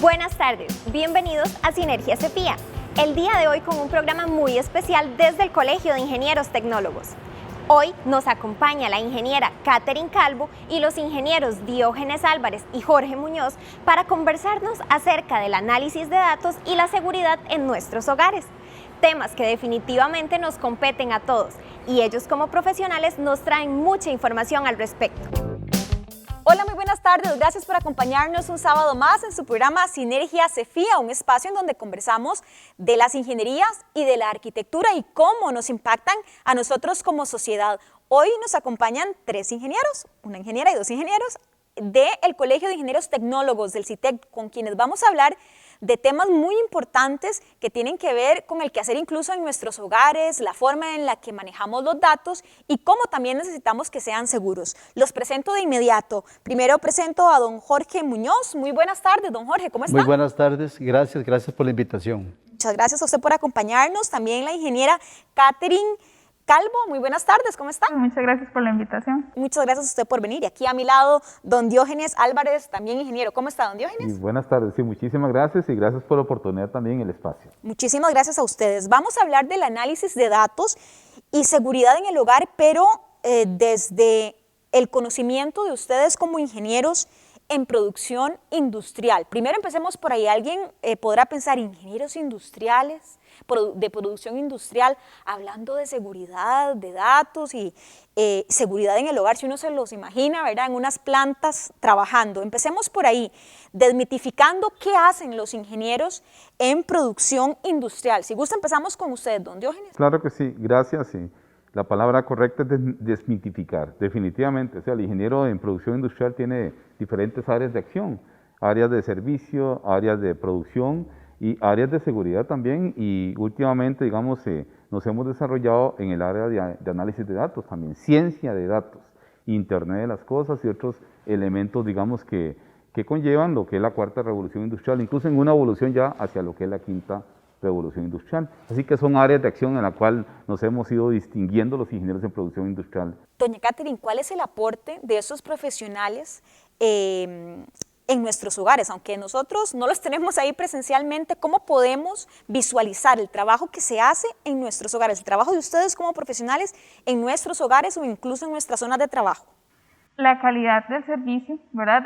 Buenas tardes, bienvenidos a Sinergia CEFIA. El día de hoy con un programa muy especial desde el Colegio de Ingenieros Tecnólogos. Hoy nos acompaña la ingeniera Katherine Calvo y los ingenieros Diógenes Álvarez y Jorge Muñoz para conversarnos acerca del análisis de datos y la seguridad en nuestros hogares. Temas que definitivamente nos competen a todos y ellos como profesionales nos traen mucha información al respecto. Hola, muy buenas tardes. Gracias por acompañarnos un sábado más en su programa Sinergia CEFIA, un espacio en donde conversamos de las ingenierías y de la arquitectura y cómo nos impactan a nosotros como sociedad. Hoy nos acompañan 3 ingenieros, una ingeniera y 2 ingenieros del Colegio de Ingenieros Tecnólogos del CITEC, con quienes vamos a hablar de temas muy importantes que tienen que ver con el quehacer incluso en nuestros hogares, la forma en la que manejamos los datos y cómo también necesitamos que sean seguros. Los presento de inmediato. Primero presento a don Jorge Muñoz. Muy buenas tardes, don Jorge, ¿cómo está? Muy buenas tardes, gracias por la invitación. Muchas gracias a usted por acompañarnos. También la ingeniera Katherine Calvo, muy buenas tardes, ¿cómo está? Muchas gracias por la invitación. Muchas gracias a usted por venir. Y aquí a mi lado, don Diógenes Álvarez, también ingeniero. ¿Cómo está, don Diógenes? Buenas tardes, sí, muchísimas gracias y gracias por la oportunidad también en el espacio. Muchísimas gracias a ustedes. Vamos a hablar del análisis de datos y seguridad en el hogar, pero desde el conocimiento de ustedes como ingenieros en producción industrial. Primero empecemos por ahí. Alguien podrá pensar, ingenieros industriales, de producción industrial, hablando de seguridad de datos y seguridad en el hogar, si uno se los imagina, ¿verdad? En unas plantas trabajando. Empecemos por ahí, desmitificando qué hacen los ingenieros en producción industrial. Si gusta, empezamos con usted, don Diógenes. Claro que sí, gracias. Sí. La palabra correcta es desmitificar, definitivamente. O sea, el ingeniero en producción industrial tiene diferentes áreas de acción, áreas de servicio, áreas de producción y áreas de seguridad también, y últimamente, digamos, nos hemos desarrollado en el área de análisis de datos también, ciencia de datos, Internet de las cosas y otros elementos, digamos, que conllevan lo que es la 4ª revolución industrial, incluso en una evolución ya hacia lo que es la 5ª revolución industrial. Así que son áreas de acción en la cual nos hemos ido distinguiendo los ingenieros en producción industrial. Doña Katherine, ¿cuál es el aporte de esos profesionales en nuestros hogares? Aunque nosotros no los tenemos ahí presencialmente, ¿cómo podemos visualizar el trabajo que se hace en nuestros hogares, el trabajo de ustedes como profesionales en nuestros hogares o incluso en nuestras zonas de trabajo? La calidad del servicio, ¿verdad?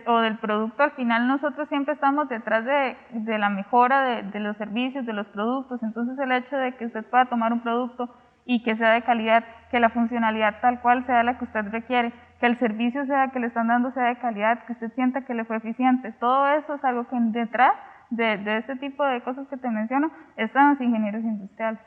O del producto. Al final nosotros siempre estamos detrás de la mejora de los servicios, de los productos. Entonces el hecho de que usted pueda tomar un producto y que sea de calidad, que la funcionalidad tal cual sea la que usted requiere, que el servicio que le están dando sea de calidad, que usted sienta que le fue eficiente, todo eso es algo que detrás de este tipo de cosas que te menciono están los ingenieros industriales.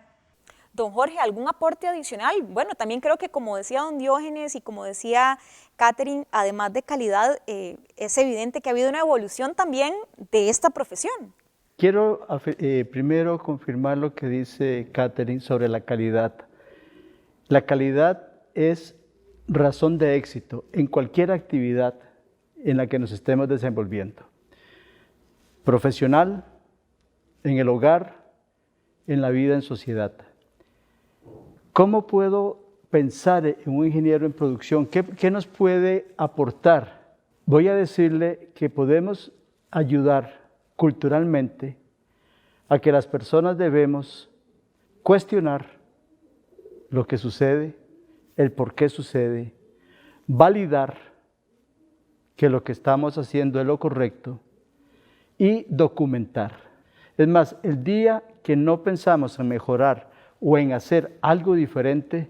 Don Jorge, ¿algún aporte adicional? Bueno, también creo que como decía don Diógenes y como decía Katherine, además de calidad, es evidente que ha habido una evolución también de esta profesión. Quiero primero confirmar lo que dice Katherine sobre la calidad. La calidad es razón de éxito en cualquier actividad en la que nos estemos desenvolviendo. Profesional, en el hogar, en la vida en sociedad. ¿Cómo puedo pensar en un ingeniero en producción? ¿Qué nos puede aportar? Voy a decirle que podemos ayudar culturalmente a que las personas debemos cuestionar lo que sucede, el por qué sucede, validar que lo que estamos haciendo es lo correcto y documentar. Es más, el día que no pensamos en mejorar o en hacer algo diferente,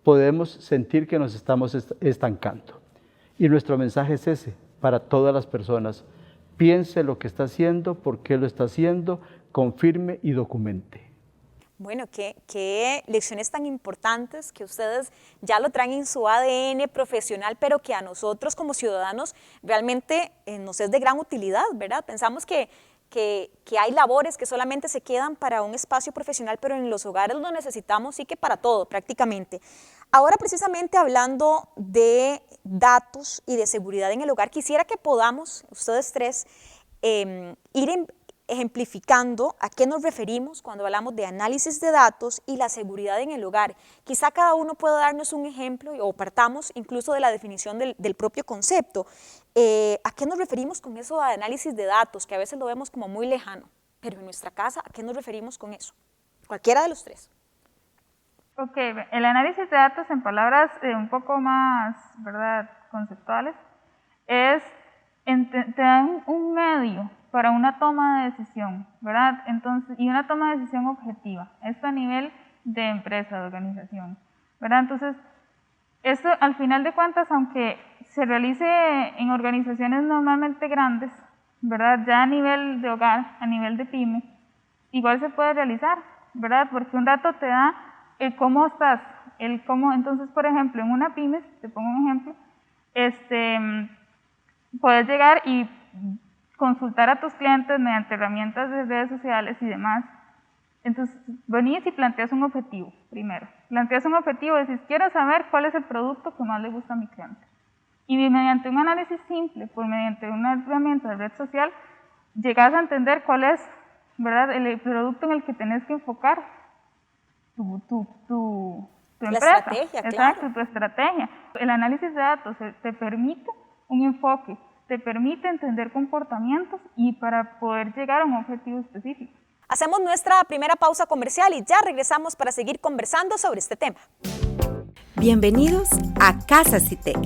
podemos sentir que nos estamos estancando. Y nuestro mensaje es ese, para todas las personas. Piense lo que está haciendo, por qué lo está haciendo, confirme y documente. Bueno, qué lecciones tan importantes que ustedes ya lo traen en su ADN profesional, pero que a nosotros como ciudadanos realmente nos es de gran utilidad, ¿verdad? Pensamos que hay labores que solamente se quedan para un espacio profesional, pero en los hogares lo necesitamos sí que para todo prácticamente. Ahora precisamente hablando de datos y de seguridad en el hogar, quisiera que podamos, ustedes 3, ir ejemplificando a qué nos referimos cuando hablamos de análisis de datos y la seguridad en el hogar. Quizá cada uno pueda darnos un ejemplo o partamos incluso de la definición del propio concepto. ¿A qué nos referimos con eso de análisis de datos, que a veces lo vemos como muy lejano? Pero en nuestra casa, ¿a qué nos referimos con eso? Cualquiera de los tres. Ok, el análisis de datos en palabras un poco más, ¿verdad?, conceptuales, es te dan un medio para una toma de decisión, ¿verdad? Entonces, y una toma de decisión objetiva. Esto a nivel de empresa, de organización, ¿verdad? Entonces, esto al final de cuentas, aunque se realice en organizaciones normalmente grandes, ¿verdad? Ya a nivel de hogar, a nivel de pyme, igual se puede realizar, ¿verdad? Porque un dato te da el cómo estás, el cómo. Entonces, por ejemplo, en una pyme, te pongo un ejemplo, puedes llegar y consultar a tus clientes mediante herramientas de redes sociales y demás. Entonces, venís y planteas un objetivo primero. Planteas un objetivo, decís, quiero saber cuál es el producto que más le gusta a mi cliente. Y mediante un análisis simple, mediante una herramienta de red social, llegas a entender cuál es, ¿verdad?, el producto en el que tenés que enfocar tu empresa. La estrategia, claro. Exacto, tu estrategia. El análisis de datos te permite un enfoque, te permite entender comportamientos y para poder llegar a un objetivo específico. Hacemos nuestra primera pausa comercial y ya regresamos para seguir conversando sobre este tema. Bienvenidos a Casa Citec.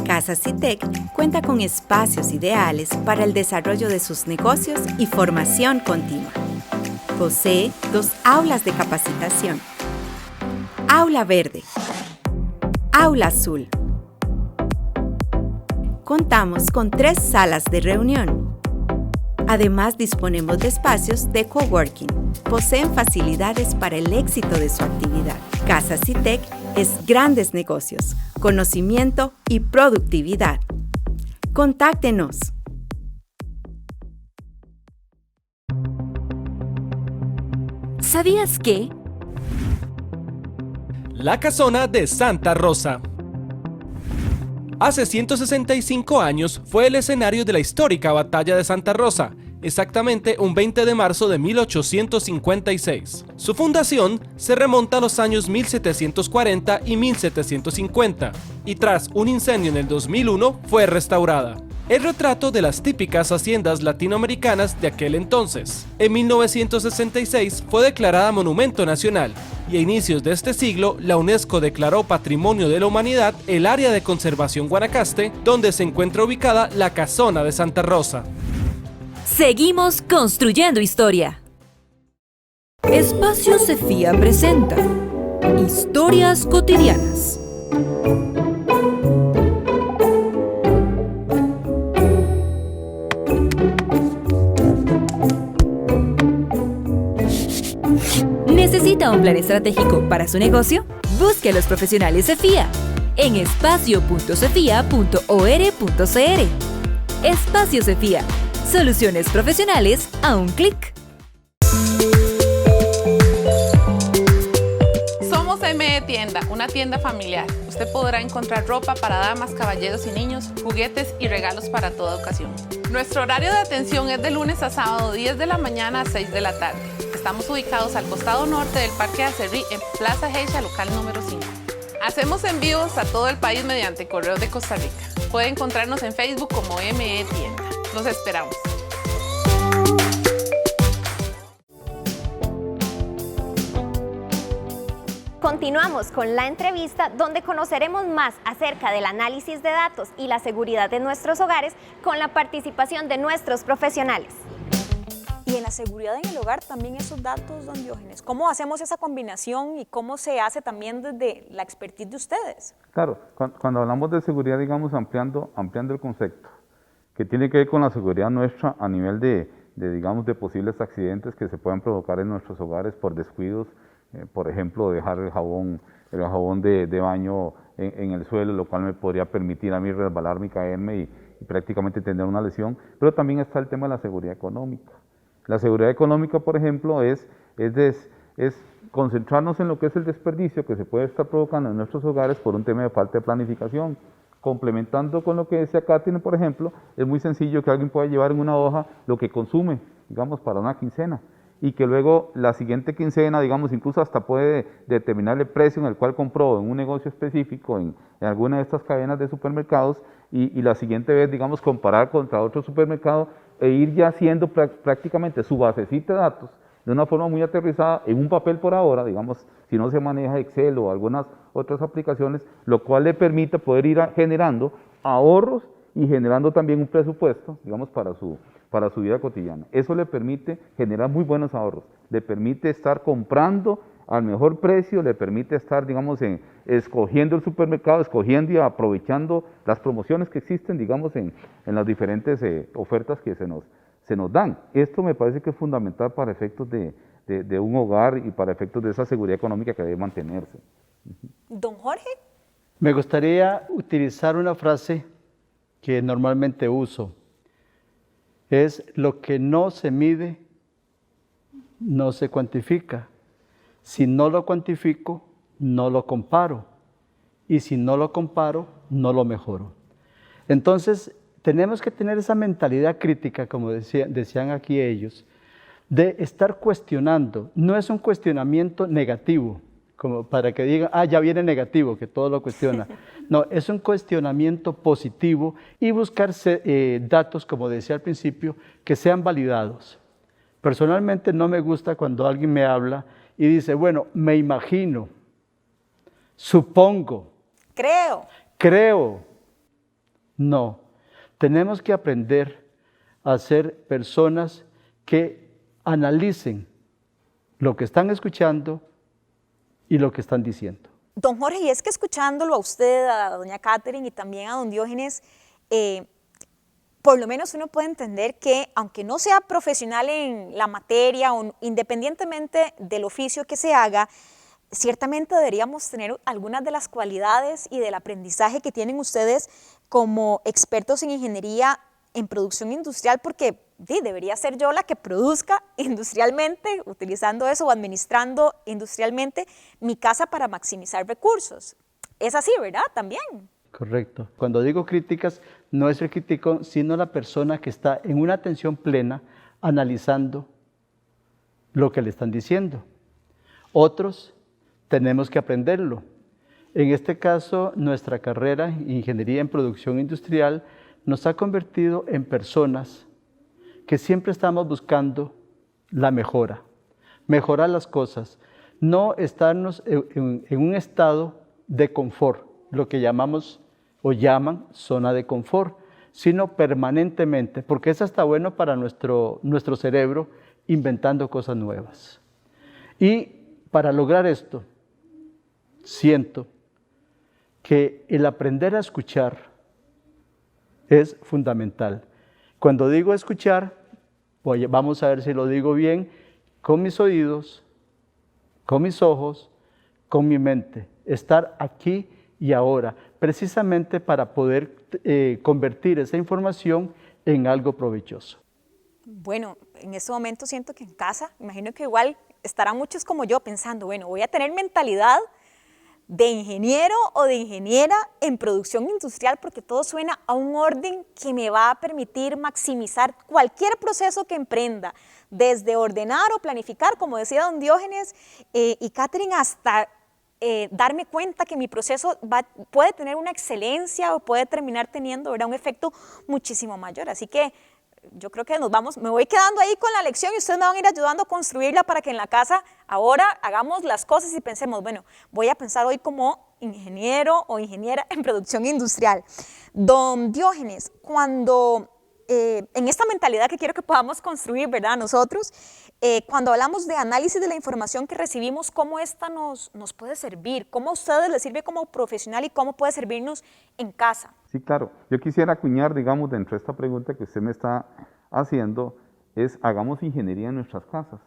Casa Citec cuenta con espacios ideales para el desarrollo de sus negocios y formación continua. Posee 2 aulas de capacitación, Aula Verde, Aula Azul. Contamos con 3 salas de reunión. Además, disponemos de espacios de coworking. Poseen facilidades para el éxito de su actividad. Casa Citec es grandes negocios, conocimiento y productividad. Contáctenos. ¿Sabías que? La Casona de Santa Rosa. Hace 165 años fue el escenario de la histórica Batalla de Santa Rosa, exactamente un 20 de marzo de 1856. Su fundación se remonta a los años 1740 y 1750, y tras un incendio en el 2001 fue restaurada. El retrato de las típicas haciendas latinoamericanas de aquel entonces. En 1966 fue declarada Monumento Nacional y a inicios de este siglo la UNESCO declaró Patrimonio de la Humanidad el área de conservación Guanacaste, donde se encuentra ubicada la Casona de Santa Rosa. Seguimos construyendo historia. Espacio Cefía presenta Historias cotidianas. ¿Necesita un plan estratégico para su negocio? Busque a los profesionales Cefía en espacio.cefía.or.cr. Espacio Cefía. Soluciones profesionales a un clic. Somos ME Tienda, una tienda familiar. Usted podrá encontrar ropa para damas, caballeros y niños, juguetes y regalos para toda ocasión. Nuestro horario de atención es de lunes a sábado, 10 de la mañana a 6 de la tarde. Estamos ubicados al costado norte del Parque Acerrí, en Plaza Geisha, local número 5. Hacemos envíos a todo el país mediante Correos de Costa Rica. Puede encontrarnos en Facebook como ME Tienda. Los esperamos. Continuamos con la entrevista donde conoceremos más acerca del análisis de datos y la seguridad de nuestros hogares con la participación de nuestros profesionales. Y en la seguridad en el hogar también esos datos, don Diógenes. ¿Cómo hacemos esa combinación y cómo se hace también desde la expertise de ustedes? Claro, cuando hablamos de seguridad, digamos, ampliando el concepto, que tiene que ver con la seguridad nuestra a nivel digamos, de posibles accidentes que se puedan provocar en nuestros hogares por descuidos, por ejemplo, dejar el jabón de baño en el suelo, lo cual me podría permitir a mí resbalarme y caerme y prácticamente tener una lesión, pero también está el tema de la seguridad económica. La seguridad económica, por ejemplo, es concentrarnos en lo que es el desperdicio que se puede estar provocando en nuestros hogares por un tema de falta de planificación. Complementando con lo que decía Katherine, por ejemplo, es muy sencillo que alguien pueda llevar en una hoja lo que consume, digamos, para una quincena, y que luego la siguiente quincena, digamos, incluso hasta puede determinar el precio en el cual compró en un negocio específico, en alguna de estas cadenas de supermercados, y la siguiente vez, digamos, comparar contra otro supermercado e ir ya haciendo prácticamente su basecita de datos de una forma muy aterrizada en un papel por ahora, digamos, si no se maneja Excel o algunas otras aplicaciones, lo cual le permite poder ir generando ahorros y generando también un presupuesto, digamos, para su vida cotidiana. Eso le permite generar muy buenos ahorros, le permite estar comprando al mejor precio, le permite estar, digamos, escogiendo el supermercado, escogiendo y aprovechando las promociones que existen, digamos, en las diferentes ofertas que se nos dan. Esto me parece que es fundamental para efectos de un hogar y para efectos de esa seguridad económica que debe mantenerse. Don Jorge. Me gustaría utilizar una frase que normalmente uso. Es: lo que no se mide, no se cuantifica. Si no lo cuantifico, no lo comparo. Y si no lo comparo, no lo mejoro. Entonces, tenemos que tener esa mentalidad crítica, como decían aquí ellos, de estar cuestionando. No es un cuestionamiento negativo, como para que digan, ya viene negativo, que todo lo cuestiona. No, es un cuestionamiento positivo y buscar datos, como decía al principio, que sean validados. Personalmente no me gusta cuando alguien me habla y dice, bueno, me imagino, supongo, creo. No, tenemos que aprender a ser personas que analicen lo que están escuchando y lo que están diciendo. Don Jorge, y es que escuchándolo a usted, a doña Katherine y también a don Diógenes, por lo menos uno puede entender que aunque no sea profesional en la materia o independientemente del oficio que se haga, ciertamente deberíamos tener algunas de las cualidades y del aprendizaje que tienen ustedes como expertos en ingeniería en producción industrial, porque debería ser yo la que produzca industrialmente, utilizando eso o administrando industrialmente mi casa para maximizar recursos. Es así, ¿verdad? También. Correcto. Cuando digo críticas, no es el crítico, sino la persona que está en una atención plena analizando lo que le están diciendo. Otros tenemos que aprenderlo. En este caso, nuestra carrera, Ingeniería en Producción Industrial, nos ha convertido en personas que siempre estamos buscando la mejora, mejorar las cosas, no estarnos en un estado de confort, lo que llamamos o llaman zona de confort, sino permanentemente, porque eso está bueno para nuestro cerebro, inventando cosas nuevas. Y para lograr esto, siento que el aprender a escuchar es fundamental. Cuando digo escuchar, vamos a ver si lo digo bien, con mis oídos, con mis ojos, con mi mente, estar aquí y ahora, precisamente para poder convertir esa información en algo provechoso. Bueno, en este momento siento que en casa, imagino que igual estarán muchos como yo pensando, bueno, voy a tener mentalidad de ingeniero o de ingeniera en producción industrial porque todo suena a un orden que me va a permitir maximizar cualquier proceso que emprenda, desde ordenar o planificar, como decía don Diógenes y Katherine, hasta darme cuenta que mi proceso puede tener una excelencia o puede terminar teniendo, ¿verdad?, un efecto muchísimo mayor. Así que yo creo que me voy quedando ahí con la lección y ustedes me van a ir ayudando a construirla para que en la casa ahora hagamos las cosas y pensemos, bueno, voy a pensar hoy como ingeniero o ingeniera en producción industrial. Don Diógenes, cuando en esta mentalidad que quiero que podamos construir, ¿verdad?, nosotros, cuando hablamos de análisis de la información que recibimos, ¿cómo esta nos puede servir? ¿Cómo a ustedes les sirve como profesional y cómo puede servirnos en casa? Sí, claro. Yo quisiera acuñar, digamos, dentro de esta pregunta que usted me está haciendo, es hagamos ingeniería en nuestras casas.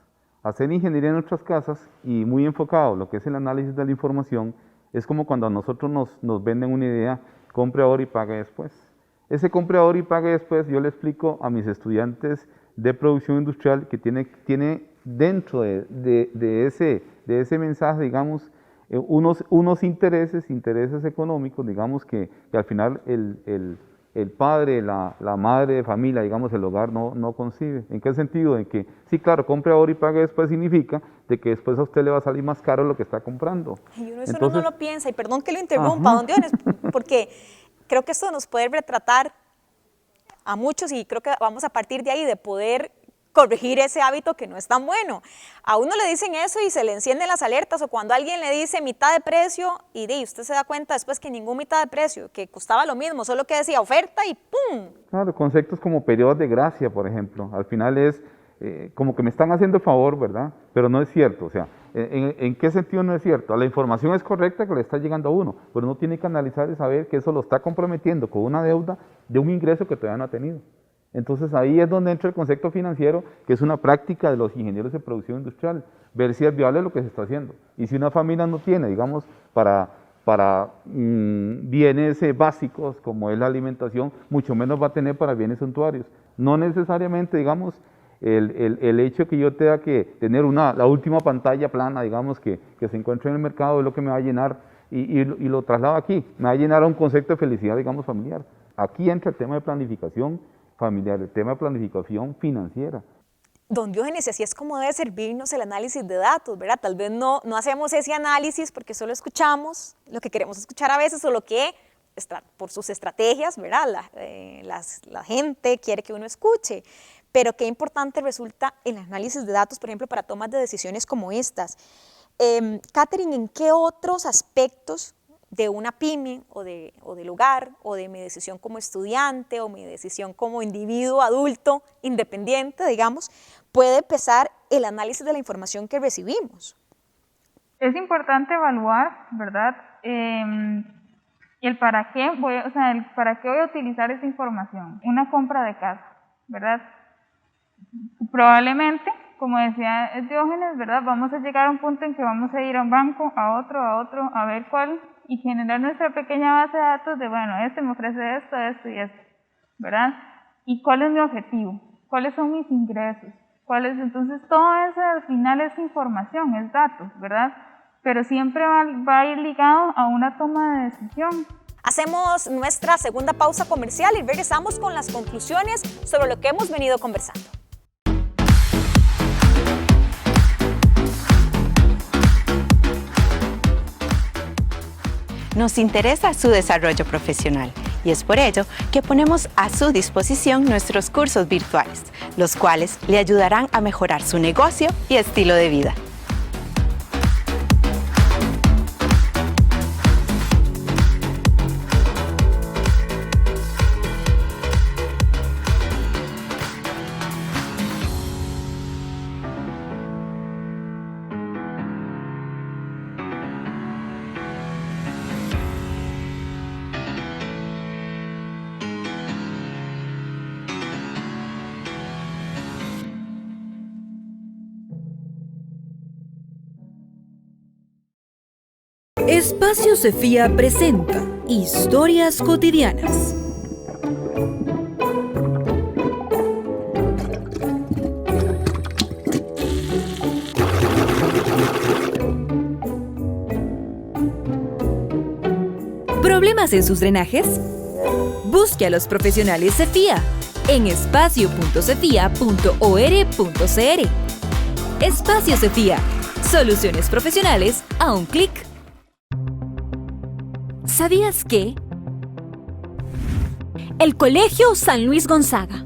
Hacer ingeniería en nuestras casas y muy enfocado lo que es el análisis de la información, es como cuando a nosotros nos venden una idea, compre ahora y pague después. Ese compre ahora y pague después, yo le explico a mis estudiantes de producción industrial que tiene dentro de ese mensaje, digamos, unos intereses económicos, digamos, que al final el padre, la madre de familia, digamos, el hogar no concibe. ¿En qué sentido? En que, sí, claro, compre ahora y pague después significa de que después a usted le va a salir más caro lo que está comprando. Y uno eso no lo piensa, y perdón que lo interrumpa, don Dionis, porque creo que esto nos puede retratar a muchos y creo que vamos a partir de ahí de poder corregir ese hábito que no es tan bueno. A uno le dicen eso y se le encienden las alertas, o cuando alguien le dice mitad de precio y usted se da cuenta después que ningún mitad de precio, que costaba lo mismo, solo que decía oferta y ¡pum! Claro, conceptos como periodos de gracia, por ejemplo, al final es como que me están haciendo el favor, ¿verdad? Pero no es cierto, o sea, ¿en qué sentido no es cierto? La información es correcta que le está llegando a uno, pero uno tiene que analizar y saber que eso lo está comprometiendo con una deuda de un ingreso que todavía no ha tenido. Entonces ahí es donde entra el concepto financiero, que es una práctica de los ingenieros de producción industrial, ver si es viable lo que se está haciendo. Y si una familia no tiene, digamos, para bienes básicos como es la alimentación, mucho menos va a tener para bienes suntuarios. No necesariamente, digamos, el hecho que yo tenga que tener la última pantalla plana, digamos, que se encuentra en el mercado es lo que me va a llenar y lo traslado aquí, me va a llenar a un concepto de felicidad, digamos, familiar. Aquí entra el tema de planificación familiar, el tema de planificación financiera. Don Diógenes, así es como debe servirnos el análisis de datos, ¿verdad? Tal vez no hacemos ese análisis porque solo escuchamos lo que queremos escuchar a veces o lo que por sus estrategias, ¿verdad? La gente quiere que uno escuche, pero qué importante resulta el análisis de datos, por ejemplo, para tomas de decisiones como estas. Catherine, ¿en qué otros aspectos de una pyme o del hogar o de mi decisión como estudiante o mi decisión como individuo adulto independiente, digamos, puede pesar el análisis de la información que recibimos? Es importante evaluar, ¿verdad? El para qué voy a utilizar esa información. Una compra de casa, ¿verdad? Probablemente, como decía Diógenes, ¿verdad? Vamos a llegar a un punto en que vamos a ir a un banco, a otro, a ver cuál, y generar nuestra pequeña base de datos de, bueno, este me ofrece esto y esto, ¿verdad? ¿Y cuál es mi objetivo? ¿Cuáles son mis ingresos? Entonces, todo eso al final es información, es datos, ¿verdad? Pero siempre va a ir ligado a una toma de decisión. Hacemos nuestra segunda pausa comercial y regresamos con las conclusiones sobre lo que hemos venido conversando. Nos interesa su desarrollo profesional y es por ello que ponemos a su disposición nuestros cursos virtuales, los cuales le ayudarán a mejorar su negocio y estilo de vida. Espacio Cefía presenta Historias Cotidianas. ¿Problemas en sus drenajes? Busque a los profesionales Cefía en espacio.cefía.or.cr. Espacio Cefía. Soluciones profesionales a un clic. ¿Sabías que? El Colegio San Luis Gonzaga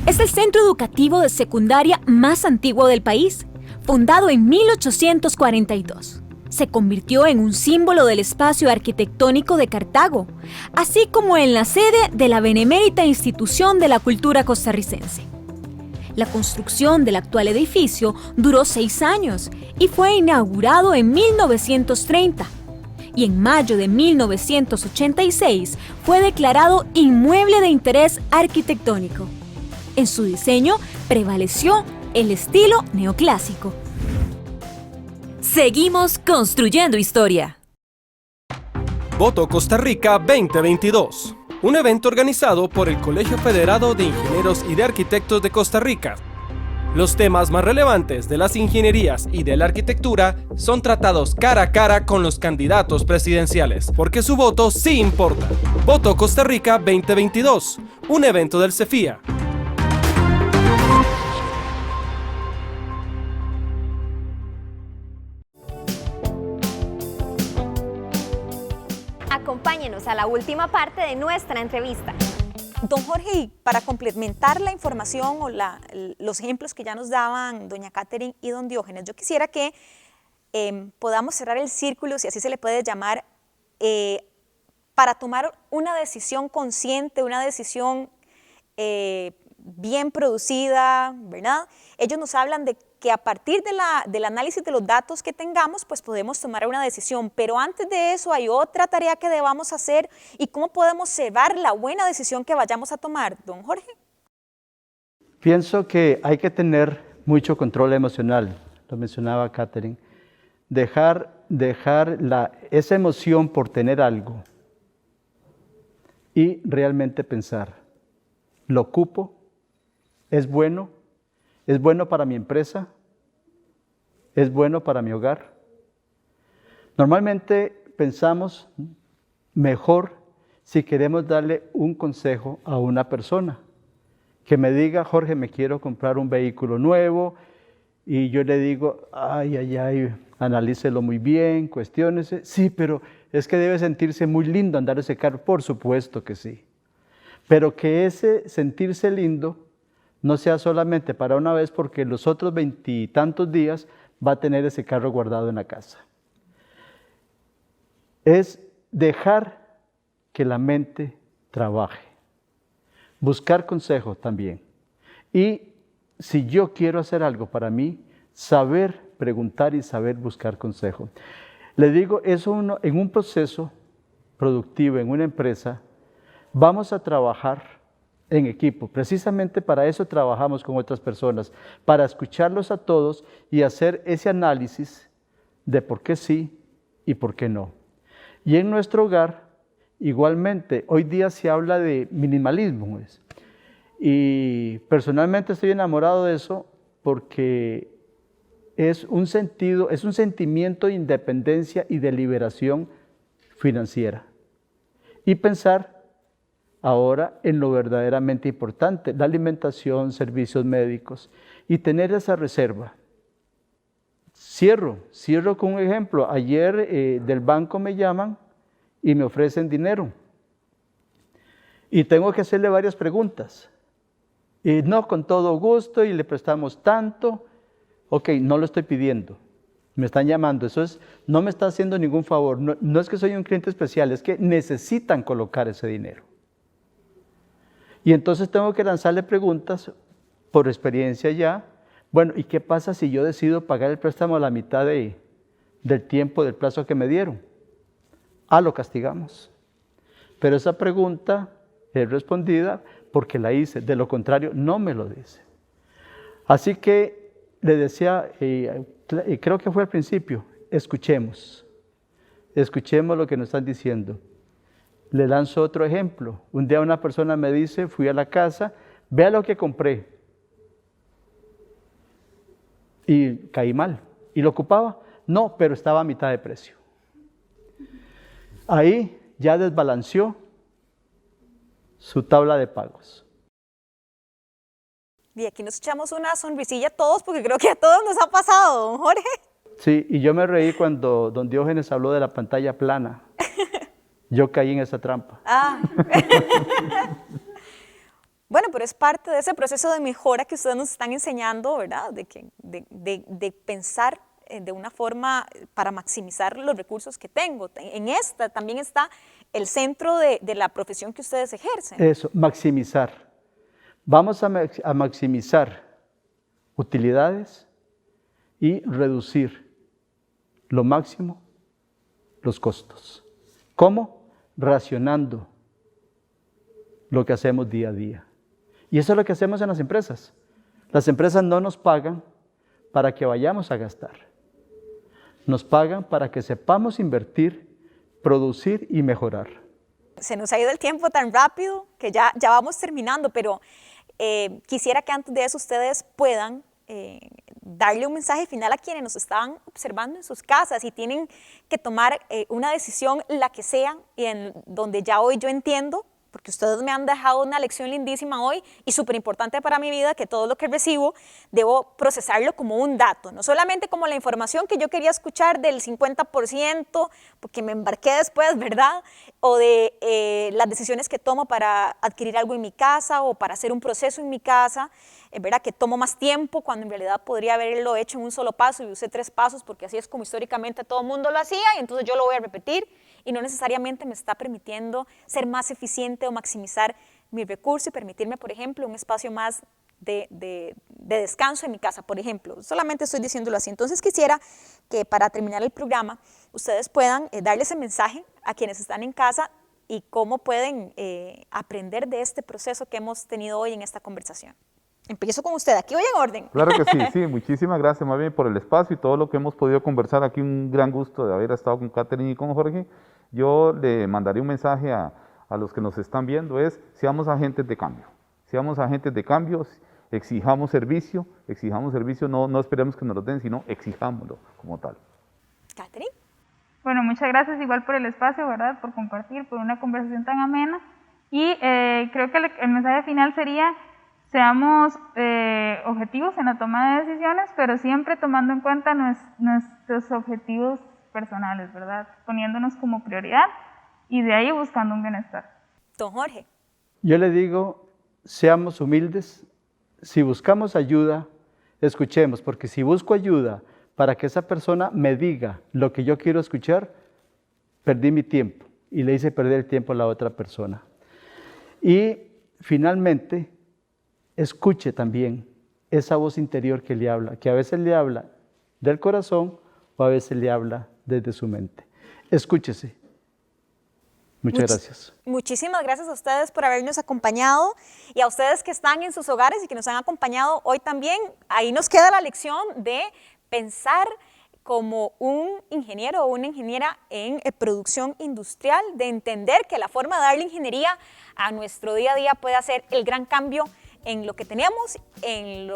es el centro educativo de secundaria más antiguo del país, fundado en 1842. Se convirtió en un símbolo del espacio arquitectónico de Cartago, así como en la sede de la benemérita institución de la cultura costarricense. La construcción del actual edificio duró 6 años y fue inaugurado en 1930. Y en mayo de 1986 fue declarado inmueble de interés arquitectónico. En su diseño prevaleció el estilo neoclásico. Seguimos construyendo historia. Voto Costa Rica 2022. Un evento organizado por el Colegio Federado de Ingenieros y de Arquitectos de Costa Rica, Los temas más relevantes de las ingenierías y de la arquitectura son tratados cara a cara con los candidatos presidenciales, porque su voto sí importa. Voto Costa Rica 2022, un evento del CEFIA. Acompáñenos a la última parte de nuestra entrevista. Don Jorge, y para complementar la información o los ejemplos que ya nos daban doña Catherine y don Diógenes, yo quisiera que podamos cerrar el círculo, si así se le puede llamar, para tomar una decisión consciente, una decisión bien producida, ¿verdad? Ellos nos hablan de que a partir del análisis de los datos que tengamos, pues podemos tomar una decisión, pero antes de eso hay otra tarea que debamos hacer, y cómo podemos cebar la buena decisión que vayamos a tomar, don Jorge. Pienso que hay que tener mucho control emocional, lo mencionaba Catherine, dejar esa emoción por tener algo y realmente pensar, ¿lo ocupo? ¿Es bueno? ¿Es bueno para mi empresa? ¿Es bueno para mi hogar? Normalmente pensamos mejor si queremos darle un consejo a una persona. Que me diga, Jorge, me quiero comprar un vehículo nuevo, y yo le digo, ay, analícelo muy bien, cuestiónese. Sí, pero es que debe sentirse muy lindo andar ese carro. Por supuesto que sí. Pero que ese sentirse lindo no sea solamente para una vez, porque los otros 20 y tantos días va a tener ese carro guardado en la casa. Es dejar que la mente trabaje. Buscar consejo también. Y si yo quiero hacer algo para mí, saber preguntar y saber buscar consejo. Le digo, eso en un proceso productivo, en una empresa, vamos a trabajar en equipo. Precisamente para eso trabajamos con otras personas, para escucharlos a todos y hacer ese análisis de por qué sí y por qué no. Y en nuestro hogar, igualmente, hoy día se habla de minimalismo, ¿ves? Y personalmente estoy enamorado de eso, porque es un sentimiento de independencia y de liberación financiera. Y pensar ahora en lo verdaderamente importante, la alimentación, servicios médicos, y tener esa reserva. Cierro con un ejemplo. Ayer del banco me llaman y me ofrecen dinero. Y tengo que hacerle varias preguntas. Y no, con todo gusto, y le prestamos tanto. Ok, no lo estoy pidiendo. Me están llamando. Eso no me está haciendo ningún favor. No es que soy un cliente especial, es que necesitan colocar ese dinero. Y entonces tengo que lanzarle preguntas por experiencia ya. Bueno, ¿y qué pasa si yo decido pagar el préstamo a la mitad del tiempo, del plazo que me dieron? Lo castigamos. Pero esa pregunta es respondida porque la hice. De lo contrario, no me lo dice. Así que le decía, y creo que fue al principio, escuchemos lo que nos están diciendo. Le lanzo otro ejemplo. Un día una persona me dice, fui a la casa, vea lo que compré. Y caí mal. ¿Y lo ocupaba? No, pero estaba a mitad de precio. Ahí ya desbalanceó su tabla de pagos. Y aquí nos echamos una sonrisilla todos, porque creo que a todos nos ha pasado, don Jorge. Sí, y yo me reí cuando don Diógenes habló de la pantalla plana. Yo caí en esa trampa. Bueno, pero es parte de ese proceso de mejora que ustedes nos están enseñando, ¿verdad? De pensar de una forma para maximizar los recursos que tengo. En esta también está el centro de la profesión que ustedes ejercen. Eso, maximizar. Vamos a maximizar utilidades y reducir lo máximo los costos. ¿Cómo? Racionando lo que hacemos día a día. Y eso es lo que hacemos en las empresas. Las empresas no nos pagan para que vayamos a gastar. Nos pagan para que sepamos invertir, producir y mejorar. Se nos ha ido el tiempo tan rápido que ya vamos terminando, pero quisiera que antes de eso ustedes puedan darle un mensaje final a quienes nos están observando en sus casas y tienen que tomar una decisión, la que sea, y en donde ya hoy yo entiendo, porque ustedes me han dejado una lección lindísima hoy y súper importante para mi vida, que todo lo que recibo debo procesarlo como un dato, no solamente como la información que yo quería escuchar del 50%, porque me embarqué después, ¿verdad? O de las decisiones que tomo para adquirir algo en mi casa o para hacer un proceso en mi casa, ¿verdad? Que tomo más tiempo cuando en realidad podría haberlo hecho en un solo paso y usé 3 pasos porque así es como históricamente todo el mundo lo hacía y entonces yo lo voy a repetir y no necesariamente me está permitiendo ser más eficiente o maximizar mi recurso y permitirme, por ejemplo, un espacio más de descanso en mi casa, por ejemplo. Solamente estoy diciéndolo así. Entonces quisiera que para terminar el programa ustedes puedan darle ese mensaje a quienes están en casa y cómo pueden aprender de este proceso que hemos tenido hoy en esta conversación. Empiezo con usted, aquí voy en orden. Claro que sí, sí, muchísimas gracias más bien por el espacio y todo lo que hemos podido conversar aquí. Un gran gusto de haber estado con Catherine y con Jorge. Yo le mandaré un mensaje a los que nos están viendo, seamos agentes de cambio. Seamos agentes de cambio, exijamos servicio, no esperemos que nos lo den, sino exijámoslo como tal. Catherine. Bueno, muchas gracias igual por el espacio, ¿verdad? Por compartir, por una conversación tan amena. Y creo que el mensaje final sería: seamos objetivos en la toma de decisiones, pero siempre tomando en cuenta nuestros objetivos personales, ¿verdad? Poniéndonos como prioridad y de ahí buscando un bienestar. Don Jorge. Yo le digo, seamos humildes. Si buscamos ayuda, escuchemos, porque si busco ayuda para que esa persona me diga lo que yo quiero escuchar, perdí mi tiempo y le hice perder el tiempo a la otra persona. Y finalmente, escuche también esa voz interior que le habla, que a veces le habla del corazón o a veces le habla desde su mente. Escúchese. Muchas gracias. Muchísimas gracias a ustedes por habernos acompañado y a ustedes que están en sus hogares y que nos han acompañado hoy también. Ahí nos queda la lección de pensar como un ingeniero o una ingeniera en producción industrial, de entender que la forma de darle ingeniería a nuestro día a día puede hacer el gran cambio en lo que tenemos, en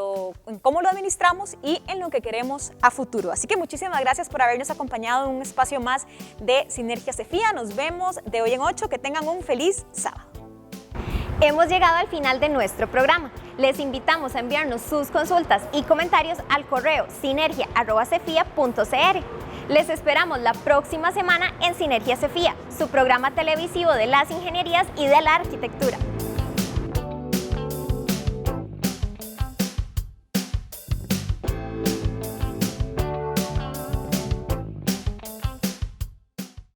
cómo lo administramos y en lo que queremos a futuro. Así que muchísimas gracias por habernos acompañado en un espacio más de Sinergia CEFIA. Nos vemos de hoy en 8. Que tengan un feliz sábado. Hemos llegado al final de nuestro programa. Les invitamos a enviarnos sus consultas y comentarios al correo sinergia@cefia.cr. Les esperamos la próxima semana en Sinergia CEFIA, su programa televisivo de las ingenierías y de la arquitectura.